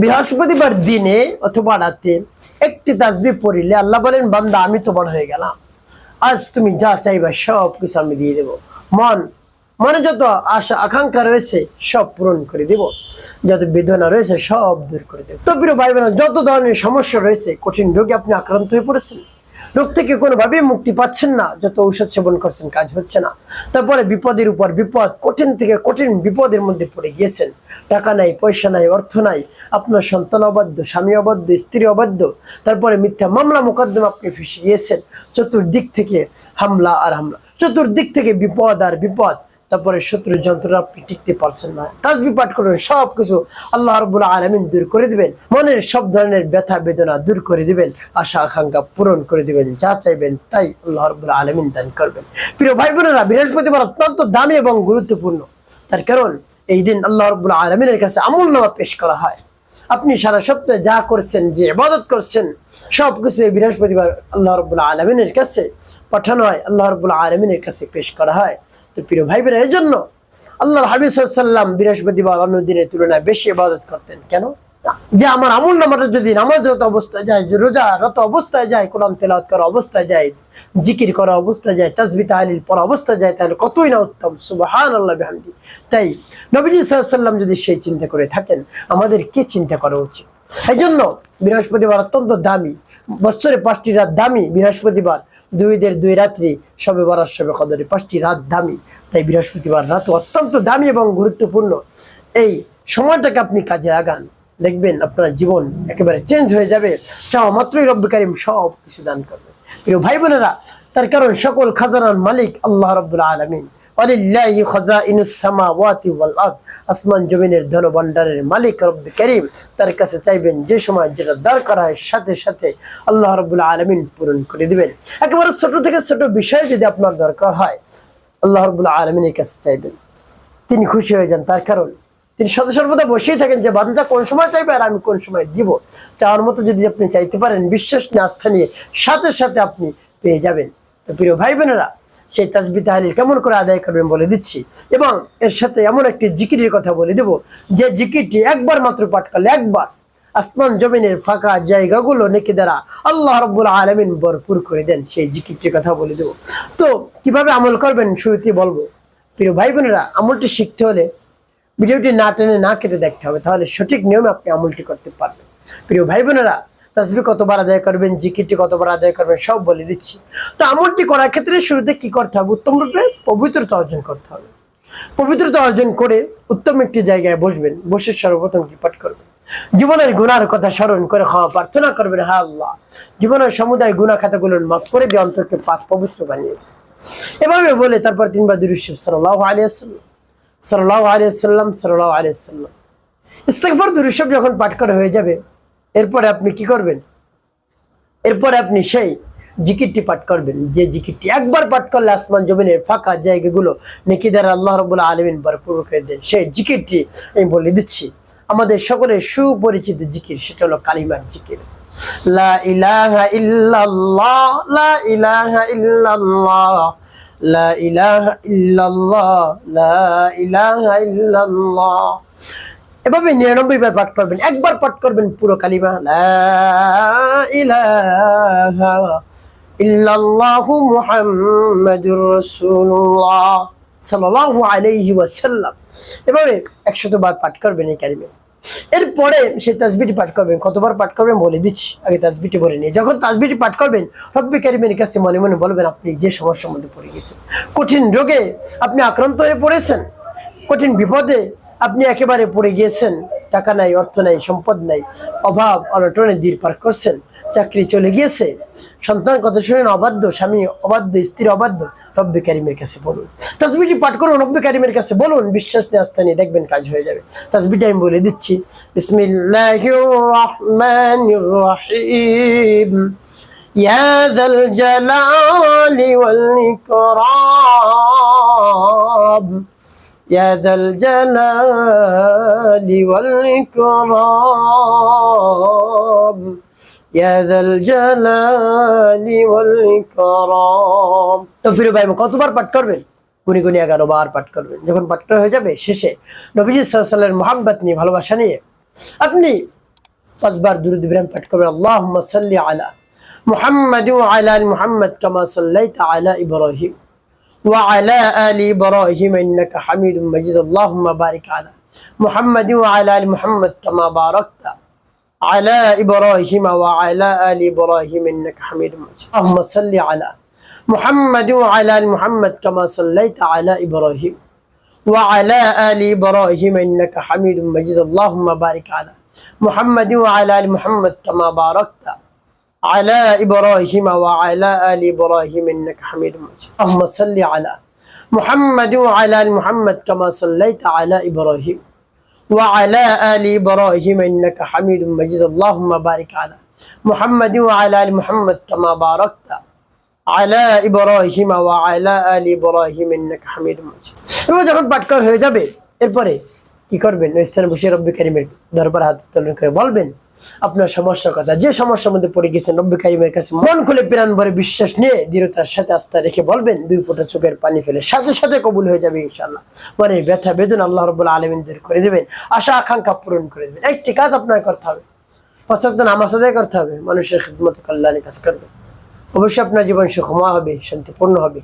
বৃহস্পতিবার দিনে অথবা রাতে একটি তাসবিহ পড়িলে আল্লাহ বলেন, বান্দা আমি তো বড় হয়ে গেলাম, আজ তুমি যা চাইবা সব কিছু আমি দিয়ে দেবো। মনে যত আশা আকাঙ্ক্ষা রয়েছে সব পূরণ করে দেব, যত বেদনা রয়েছে সব দূর করে দেব। তো প্রিয় ভাই বোনেরা, যত ধরনের সমস্যা রয়েছে, কঠিন রোগে আপনি আক্রান্ত হয়ে পড়েছেন, রোগ থেকে কোনোভাবেই মুক্তি পাচ্ছেন না, যত ঔষধ সেবন করছেন কাজ হচ্ছে না, তারপরে বিপদের উপর বিপদ, কঠিন থেকে কঠিন বিপদের মধ্যে পড়ে গিয়েছেন, টাকা নাই, পয়সা নাই, অর্থ নাই, আপনার সন্তান অবাধ্য, স্বামী অবাধ্য, স্ত্রী অবাধ্য, তারপরে মিথ্যা মামলা মোকদ্দমা আপনি ফেঁসে গিয়েছেন, চতুর্দিক থেকে হামলা আর হামলা, চতুর্দিক থেকে বিপদ আর বিপদ, তারপরে শত্রুর যন্ত্রণা আপনি টিকতে পারছেন না। তাসবিহ পাঠ করুন, সবকিছু আল্লাহ রাব্বুল আলামিন দূর করে দিবেন, মনের সব ধরনের ব্যথা বেদনা দূর করে দিবেন, আশা আকাঙ্ক্ষা পূরণ করে দিবেন, যা চাইবেন তাই আল্লাহ রাব্বুল আলামিন দান করবেন। প্রিয় ভাই বোনেরা, বৃহস্পতিবার অত্যন্ত দামি এবং গুরুত্বপূর্ণ, তার কারণ এই দিন আল্লাহ রাব্বুল আলামিনের কাছে আমলনামা পেশ করা হয়। আপনি সারা সপ্তাহে যা করছেন, যে ইবাদত করছেন, সবকিছু বৃহস্পতিবার আল্লাহ রাব্বুল আলামিনের কাছে পাঠানো হয়, আল্লাহ রাব্বুল আলামিনের কাছে পেশ করা হয়। তো প্রিয় ভাই বোনেরা, এই জন্য আল্লাহর হাবিব সাল্লাল্লাহু আলাইহি ওয়াসাল্লাম বৃহস্পতিবার অন্য দিনের তুলনায় বেশি ইবাদত করতেন। কেন? যে আমার আমলনামাটা যদি নামাজরত অবস্থায় যায়, রোজারত অবস্থায় যায়, কোরআন তেলাওয়াত করা অবস্থায় যায়, জিকির করা অবস্থায় যায়, তাসবিহ তাহলিল পড়া অবস্থায় যায়, তাহলে কতই না উত্তম। সুবহানাল্লাহ বিহামদি। তাই নবীজি সাল্লাল্লাহু আলাইহি ওয়াসাল্লাম যদি সেই চিন্তা করে থাকেন, আমাদের কি চিন্তা করা উচিত? এই জন্য বৃহস্পতিবার অত্যন্ত দামি, বছরে 5টি রাত দামি বৃহস্পতিবার, 2 রাত্রি, শবে বরাত, শবে কদরে 5টি রাত দামি। তাই বৃহস্পতিবার রাত অত্যন্ত দামি এবং গুরুত্বপূর্ণ। এই সময়টাকে আপনি কাজে লাগান, দেখবেন আপনার জীবন একেবারে চেঞ্জ হয়ে যাবে। চাওয়া মাত্রই রব্বুল কারীম সব কিছু দান করবে। প্রিয় ভাই বোনেরা, তার কারণ সকল খাজানার মালিক আল্লাহ রাব্বুল আলামিন। ওয়ালিল্লাহি খাজাইনুস সামাওয়াতি ওয়াল আরদ, আসমান জমিনের ধন ভান্ডারের মালিক রব্বুল কারীম। তার কাছে চাইবেন, যে সময় যেটা দরকার হয় সাথে সাথে আল্লাহ রাব্বুল আলামিন পূরণ করে দিবেন। একেবারে ছোট থেকে ছোট বিষয় যদি আপনার দরকার হয়, আল্লাহ রাব্বুল আলামিনের কাছে চাইবেন, তিনি খুশি হয়ে যান। তার কারণ তিনি সর্বদা বসেই থাকেন যে বান্দা কোন সময় চাইবে আর আমি কোন সময় দিব। চাওয়ার মতো যদি আপনি চাইতে পারেন, বিশ্বাস নিয়ে, আস্থা নিয়ে, সাথে সাথে আপনি পেয়ে যাবেন। তো প্রিয় ভাই বোনেরা, সেই তাসবিহ তাহলিল কেমন করে আদায় করবেন বলে দিচ্ছি, এবং এর সাথে এমন একটি জিকিরের কথা বলে দেব, যে জিকিরটি একবার মাত্র পাঠ করলে, একবার আসমান জমিনের ফাঁকা জায়গাগুলো নেকি দ্বারা আল্লাহ রাব্বুল আলামিন ভরপুর করে দেন। সেই জিকিরটির কথা বলে দেব। তো কিভাবে আমল করবেন শুরুতেই বলবো। প্রিয় ভাই বোনেরা, আমলটি শিখতে হলে ভিডিওটি না টেনে না কেটে দেখতে হবে, তাহলে সঠিক নিয়মে আপনি আমলটি করতে পারবেন। প্রিয় ভাই বোনেরা, তাসবিহ কতবার আদায় করবেন, জিকিরটি কতবার আদায় করবেন, সব বলে দিচ্ছি। তো আমলটি করার ক্ষেত্রে শুরুতে কি করতে হবে? উত্তম রূপে পবিত্রতা অর্জন করতে হবে। পবিত্রতা অর্জন করে উত্তম একটি জায়গায় বসবেন, বসে সর্বপ্রথম কি পাঠ করবেন? জীবনের গুনার কথা স্মরণ করে ক্ষমা প্রার্থনা করবেন, হ্যাঁ আল্লাহ, জীবনের সমুদায় গুনাহ খাতাগুলোর মাফ করে দিয়ে অন্তরকে পাক পবিত্র বানিয়ে। এভাবে বলে তারপর 3 বার দুরূদ শরীফ সাল্লাল্লাহু আলাইহি ওয়াসাল্লাম, সাল্লাল্লাহু আলাইহি ওয়াসাল্লাম, সাল্লাল্লাহু আলাইহি ওয়াসাল্লাম, ইস্তিগফার দুরূদ শরীফ যখন পাঠ করা হয়ে যাবে, এরপরে আপনি কি করবেন? এরপরে আপনি সেই জিকিরটি পাঠ করবেন, যে জিকিরটি একবার পাঠ করলে আসমান জমিনের ফাঁকা জায়গাগুলো নেকি দ্বারা আল্লাহ রাব্বুল আলামিন ভরপুর করে দেন। সেই জিকিরটি আমি বলে দিচ্ছি, আমাদের সকলের সুপরিচিত জিকির, সেটা হলো কালিমার জিকির। লা ইলাহা ইল্লাল্লাহ, লা ইলাহা ইল্লাল্লাহ, লা ইলাহা ইল্লাল্লাহ, লা ইলাহা ইল্লাল্লাহ। এভাবে 99 বার পাঠ করবেন। একবার পাঠ করবেন পুরো কালিমা, লা ইলাহা ইল্লাল্লাহু মুহাম্মাদুর রাসূলুল্লাহ সাল্লাল্লাহু আলাইহি ওয়াসাল্লাম। এভাবে 100 বার পাঠ করবেন এই কালিমা। এরপরে সেই তাসবিহটি পাঠ করবেন। কতবার পাঠ করবেন বলে দিচ্ছি, আগে তাসবিহটি বলে নিই। যখন তাসবিহটি পাঠ করবেন, রব্বুল কারীমের কাছে মনে মনে বলবেন, আপনি যে সমস্যার মধ্যে পড়ে গেছেন, কঠিন রোগে আপনি আক্রান্ত হয়ে পড়েছেন, কঠিন বিপদে আপনি একেবারে পড়ে গিয়েছেন, টাকা নাই, অর্থ নাই, সম্পদ নাই, অভাব অনটনে দিন পার করছেন, চাকরি চলে গিয়েছে, সন্তান কথা শুনেন অবাধ্য, স্বামী অবাধ্য, স্ত্রী অবাধ্য, রব্বুল কারীমের কাছে বলুন। তাসবিহটি পাঠ করুন, রব্বুল কারীমের কাছে বলুন, বিশ্বাস নিয়ে, আস্থা নিয়ে, দেখবেন কাজ হয়ে যাবে। তাসবিহটি আমি বলে দিচ্ছি, বিসমিল্লাহির রাহমানির রাহিম, ইয়া যাল জালালি ওয়াল ইকরাম, يا ذا الجلال والإكرام، يا ذا الجلال والإكرام। তো প্রিয় ভাই, কতবার পাঠ করবেন? গুনি 11 বার পাঠ করবেন। যখন পাঠ করা হয়ে যাবে, শেষে নবীজি সাল্লাল্লাহু আলাইহি ওয়াসাল্লামের মুহাব্বত নিয়ে, ভালোবাসা নিয়ে আপনি 5 বার দুরূদ ইব্রাহিম পাঠ করবেন। আল্লাহুম্মা সাল্লি আলা মুহাম্মাদ ওয়া আলা আলি মুহাম্মাদ কামা সাল্লাইতা আলা ইব্রাহিম ওয়া আলা আলি ইব্রাহিম ইন্নাকা হামিদুম মাজিদ। আল্লাহুম্মা বারিক আলা মুহাম্মাদ ওয়া আলা আলি মুহাম্মাদ কামা বারাকতা على إبراهيم وعلى آل إبراهيم إنك حميد مجيد اللهم صل على محمد وعلى آل محمد كما صليت على إبراهيم وعلى آل إبراهيم إنك حميد مجيد اللهم بارك على محمد وعلى آل محمد كما باركت على إبراهيم وعلى آل إبراهيم إنك حميد مجيد اللهم صل على محمد وعلى آل محمد كما صليت على إبراهيم وعلى آل إبراهيم إنك حميد مجيد اللهم بارك على محمد وعلى آل محمد كما باركت على إبراهيم وعلى آل إبراهيم إنك حميد مجيد এবার যখন পাঠ করা হয়ে যাবে এরপরে কি করবেন? ওই স্থানে বসে রব্বি কারীমের দরবারে হাত উত্তোলন করে বলবেন আপনার সমস্যার কথা, যে সমস্যার মধ্যে পড়ে গেছেন রব্বি কারীমের কাছে মন খুলে প্রাণ ভরে বিশ্বাস নিয়ে দৃঢ়তার সাথে আস্থা রেখে বলবেন। 2 ফোঁটা চোখের পানি ফেলে সাথে সাথে কবুল হয়ে যাবে ইনশাআল্লাহ। মনের ব্যথা বেদনা আল্লাহ রাব্বুল আলামিন দূর করে দিবেন, আশা আকাঙ্ক্ষা পূরণ করে দিবেন। একটি কাজ আপনাকে করতে হবে, 5 ওয়াক্ত নামাজ আদায় করতে হবে, মানুষের খিদমত কল্যাণে কাজ করবে। অবশ্যই আপনার জীবন সুখময় হবে, শান্তিপূর্ণ হবে।